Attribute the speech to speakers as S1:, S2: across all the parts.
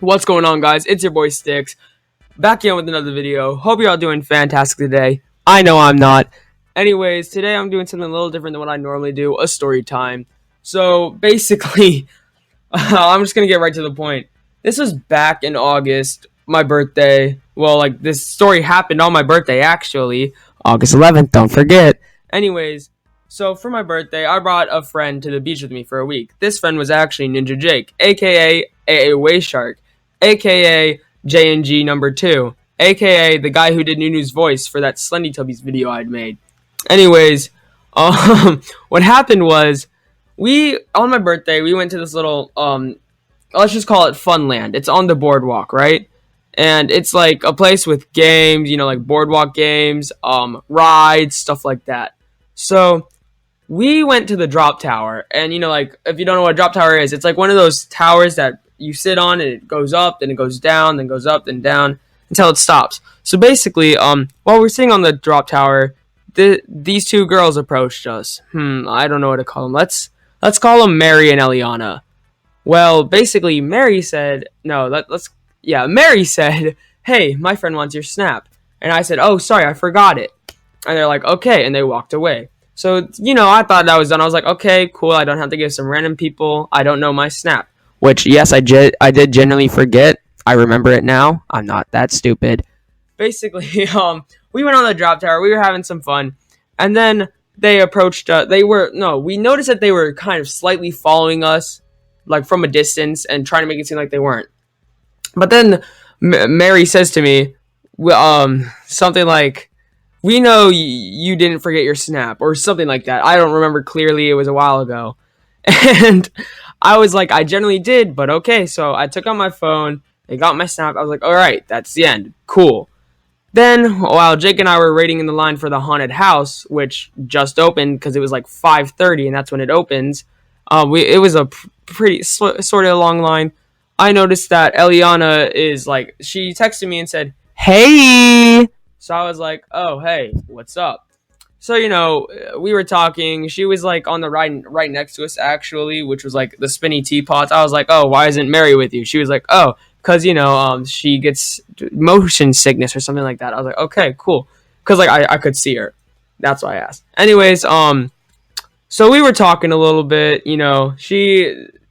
S1: What's going on, guys? It's your boy Sticks, back again with another video. Hope you're all doing fantastic today. I know I'm not. Anyways, today I'm doing something a little different than what I normally do, a story time. So, basically, I'm just gonna get right to the point. This was back in August, my birthday. Well, this story happened on my birthday, actually. August 11th, don't forget. Anyways, so for my birthday, I brought a friend to the beach with me for a week. This friend was actually Ninja Jake, aka AA Wayshark, aka JNG number 2, aka the guy who did Nunu's voice for that Slendytubbies video I'd made. Anyways, what happened was, on my birthday, we went to this little, let's just call it Funland. It's on the boardwalk, right? And it's like a place with games, like boardwalk games, rides, stuff like that. So we went to the drop tower, and if you don't know what a drop tower is, it's like one of those towers that you sit on and it goes up, then it goes down, then goes up, then down until it stops. So basically, while we're sitting on the drop tower, these two girls approached us. I don't know what to call them. Let's call them Mary and Eliana. Well, basically, Mary said, Mary said, "Hey, my friend wants your snap." And I said, "Oh, sorry, I forgot it." And they're like, "Okay," and they walked away. So, I thought that was done. I was like, okay, cool, I don't have to give some random people I don't know my snap. Which, yes, I did generally forget. I remember it now. I'm not that stupid. Basically, we went on the drop tower. We were having some fun. And then they approached us. We noticed that they were kind of slightly following us, like from a distance, and trying to make it seem like they weren't. But then Mary says to me, something like, "We know you didn't forget your snap," or something like that. I don't remember clearly. It was a while ago. And I was like, I generally did, but okay. So I took out my phone. They got my snap. I was like, all right, that's the end. Cool. Then, while Jake and I were waiting in the line for the haunted house, which just opened because it was like 5:30, and that's when it opens, it was a pretty sort of long line. I noticed that Eliana she texted me and said, "Hey." So I was like, "Oh, hey, what's up?" So, we were talking. She was on the ride right next to us, actually, which was the spinny teapots. I was like, "Oh, why isn't Mary with you?" She was like, "Oh, because, she gets motion sickness or something like that." I was like, "Okay, cool." Because, I could see her. That's why I asked. Anyways, so we were talking a little bit,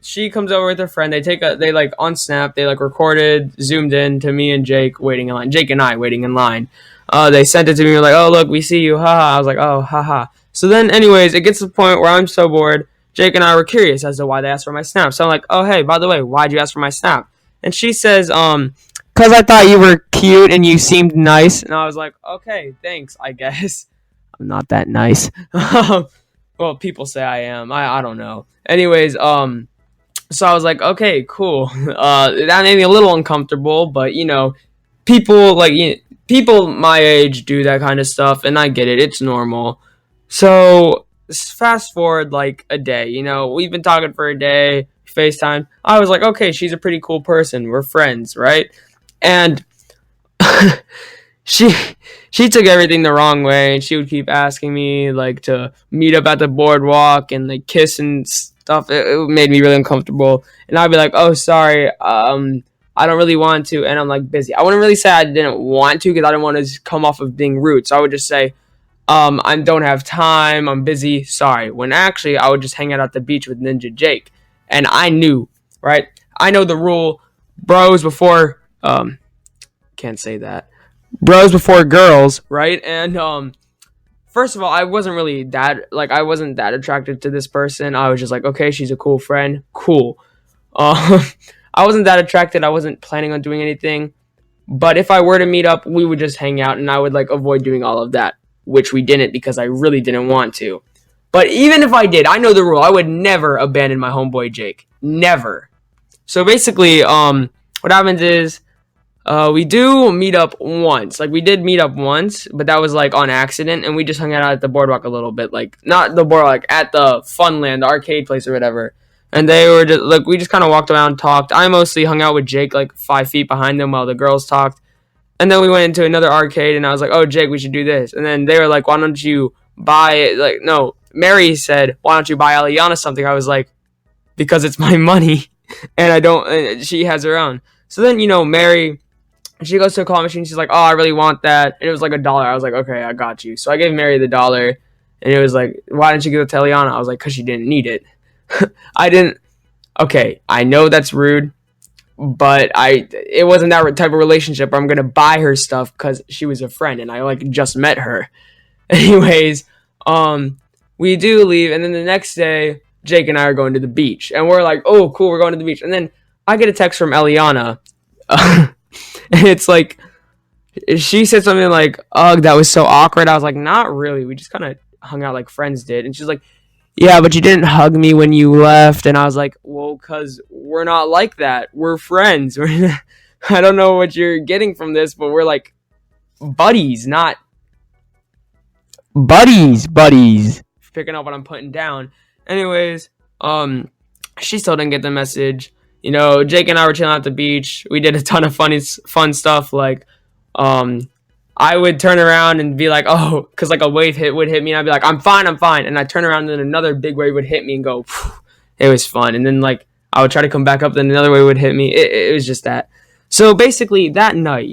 S1: she comes over with her friend. They on Snap, they recorded, zoomed in to me and Jake waiting in line. Jake and I waiting in line. They sent it to me, like, "Oh, look, we see you, haha." I was like, "Oh, haha." So then, anyways, it gets to the point where I'm so bored. Jake and I were curious as to why they asked for my snap. So I'm like, "Oh, hey, by the way, why'd you ask for my snap?" And she says, "'Cause I thought you were cute and you seemed nice." And I was like, "Okay, thanks, I guess." I'm not that nice. Well, people say I am. I don't know. Anyways, so I was like, okay, cool. That made me a little uncomfortable, but people people my age do that kind of stuff, and I get it. It's normal. So fast forward a day. We've been talking for a day, FaceTime. I was like, okay, she's a pretty cool person. We're friends, right? And she took everything the wrong way, and she would keep asking me to meet up at the boardwalk and kiss and stuff. It made me really uncomfortable, and I'd be like, "Oh, sorry, I don't really want to," and I'm busy. I wouldn't really say I didn't want to because I didn't want to come off of being rude. So I would just say, "I don't have time. I'm busy. Sorry." When actually I would just hang out at the beach with Ninja Jake, and I knew, right? I know the rule: bros before can't say that. Bros before girls, right? And first of all, I wasn't really I wasn't that attracted to this person. I was just like, okay, she's a cool friend, cool. I wasn't that attracted. I wasn't planning on doing anything. But if I were to meet up, we would just hang out, and I would avoid doing all of that, which we didn't because I really didn't want to. But even if I did, I know the rule. I would never abandon my homeboy Jake. Never. So basically, what happens is, we do meet up once. We did meet up once, but that was on accident, and we just hung out at the boardwalk a little bit. Not the boardwalk, at the Funland, the arcade place or whatever. And they were just, we just kind of walked around, talked. I mostly hung out with Jake 5 feet behind them while the girls talked. And then we went into another arcade, and I was like, "Oh, Jake, we should do this." And then they were like, "Why don't you buy it?" No, Mary said, "Why don't you buy Eliana something?" I was like, "Because it's my money, and I don't." She has her own. So then, Mary, she goes to a call machine. She's like, "Oh, I really want that." And it was like $1. I was like, "Okay, I got you." So I gave Mary the $1, and it was like, "Why didn't you give it to Eliana?" I was like, "Cause she didn't need it." I didn't. Okay, I know that's rude, but it wasn't that type of relationship where I'm gonna buy her stuff because she was a friend and I like just met her. Anyways, we do leave, and then the next day, Jake and I are going to the beach, and we're like, "Oh, cool, we're going to the beach." And then I get a text from Eliana, and it's like she said something like, "Ugh, that was so awkward." I was like, "Not really. We just kind of hung out like friends did." And she's like, "Yeah, but you didn't hug me when you left." And I was like, "Well, cause we're not like that. We're friends. I don't know what you're getting from this, but we're like buddies, not buddies." Picking up what I'm putting down. Anyways, she still didn't get the message. Jake and I were chilling at the beach. We did a ton of fun stuff. Like, I would turn around and be like, "Oh," because like a wave would hit me, and I'd be like, I'm fine," and I'd turn around, and then another big wave would hit me and go. Phew. It was fun, and then like I would try to come back up, then another wave would hit me. It was just that. So basically, that night,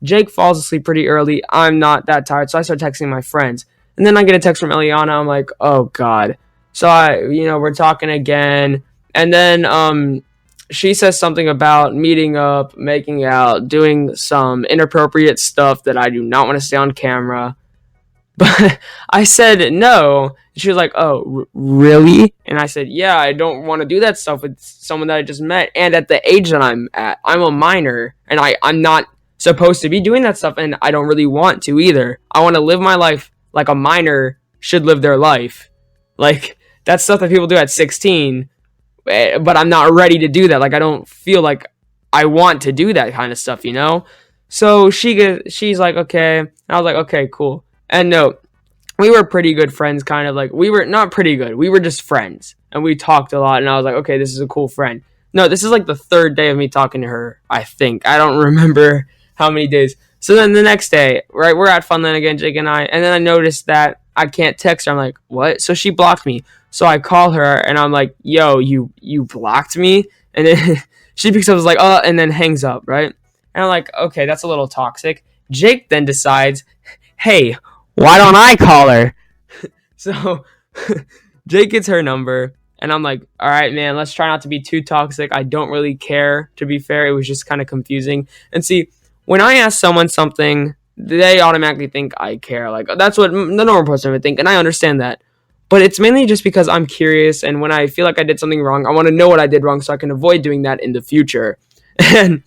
S1: Jake falls asleep pretty early. I'm not that tired, so I start texting my friends, and then I get a text from Eliana. I'm like, "Oh God." So we're talking again, and then she says something about meeting up, making out, doing some inappropriate stuff that I do not want to say on camera. But I said no. She was like, "Oh, really?" And I said, "Yeah, I don't want to do that stuff with someone that I just met. And at the age that I'm at, I'm a minor, and I'm not supposed to be doing that stuff, and I don't really want to either. I want to live my life like a minor should live their life. Like, that's stuff that people do at 16, but I'm not ready to do that. Like, I don't feel like I want to do that kind of stuff, So she's like, "Okay." And I was like, "Okay, cool." And no, we were pretty good friends, kind of like, we were not pretty good. We were just friends, and we talked a lot, and I was like, "Okay, this is a cool friend." No, this is like the third day of me talking to her, I think. I don't remember how many days. So then the next day, right, we're at Funland again, Jake and I, and then I noticed that I can't text her. I'm like, "What?" So she blocked me. So I call her, and I'm like, "Yo, you blocked me?" And then she picks up, was like, and then hangs up, right? And I'm like, "Okay, that's a little toxic." Jake then decides, "Hey, why don't I call her?" So Jake gets her number, and I'm like, "All right, man, let's try not to be too toxic. I don't really care, to be fair. It was just kind of confusing." And see, when I ask someone something, they automatically think I care. Like, that's what the normal person would think, and I understand that. But it's mainly just because I'm curious, and when I feel like I did something wrong, I want to know what I did wrong so I can avoid doing that in the future. And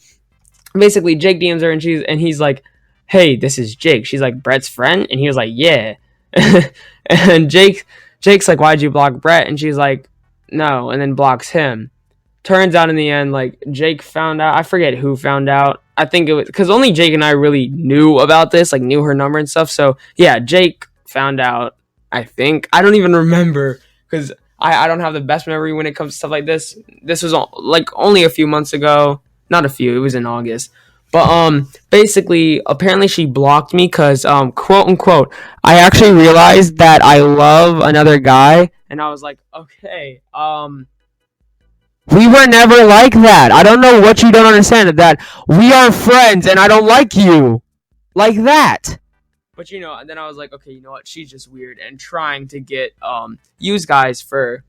S1: basically, Jake DMs her, and he's like, "Hey, this is Jake." She's like, "Brett's friend?" And he was like, "Yeah." And Jake's like, "Why'd you block Brett?" And she's like, "No," and then blocks him. Turns out in the end, like, Jake found out. I forget who found out. I think it was because only Jake and I really knew about this, like, knew her number and stuff. So yeah, Jake found out. I think I don't even remember because I don't have the best memory when it comes to stuff like this. This was like only a few months ago. Not a few. It was in August. But basically, apparently she blocked me because quote unquote, I actually realized that I love another guy, and I was like, "Okay, we were never like that. I don't know what you don't understand, that we are friends, and I don't like you like that." But and then I was like, "Okay, you know what? She's just weird and trying to get use guys for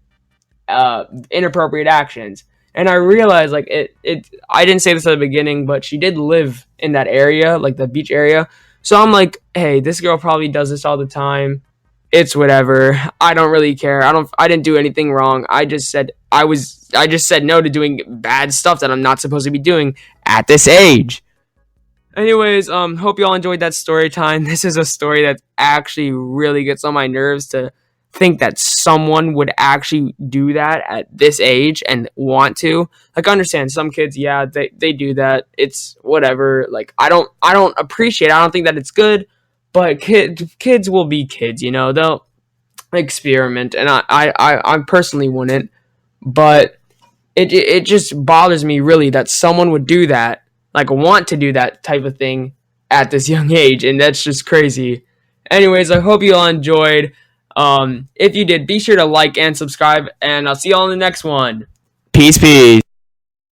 S1: inappropriate actions." And I realized, like, I didn't say this at the beginning, but she did live in that area, like the beach area. So I'm like, "Hey, this girl probably does this all the time. It's whatever. I don't really care. I didn't do anything wrong. I just said no to doing bad stuff that I'm not supposed to be doing at this age." Anyways, hope y'all enjoyed that story time. This is a story that actually really gets on my nerves, to think that someone would actually do that at this age and want to. Like, I understand some kids, yeah, they do that. It's whatever. Like, I don't appreciate it. I don't think that it's good, but kids will be kids, they'll experiment, and I personally wouldn't, but it just bothers me really that someone would do that, like, want to do that type of thing at this young age, and that's just crazy. Anyways, I hope you all enjoyed. If you did, be sure to like and subscribe, and I'll see you all in the next one. Peace.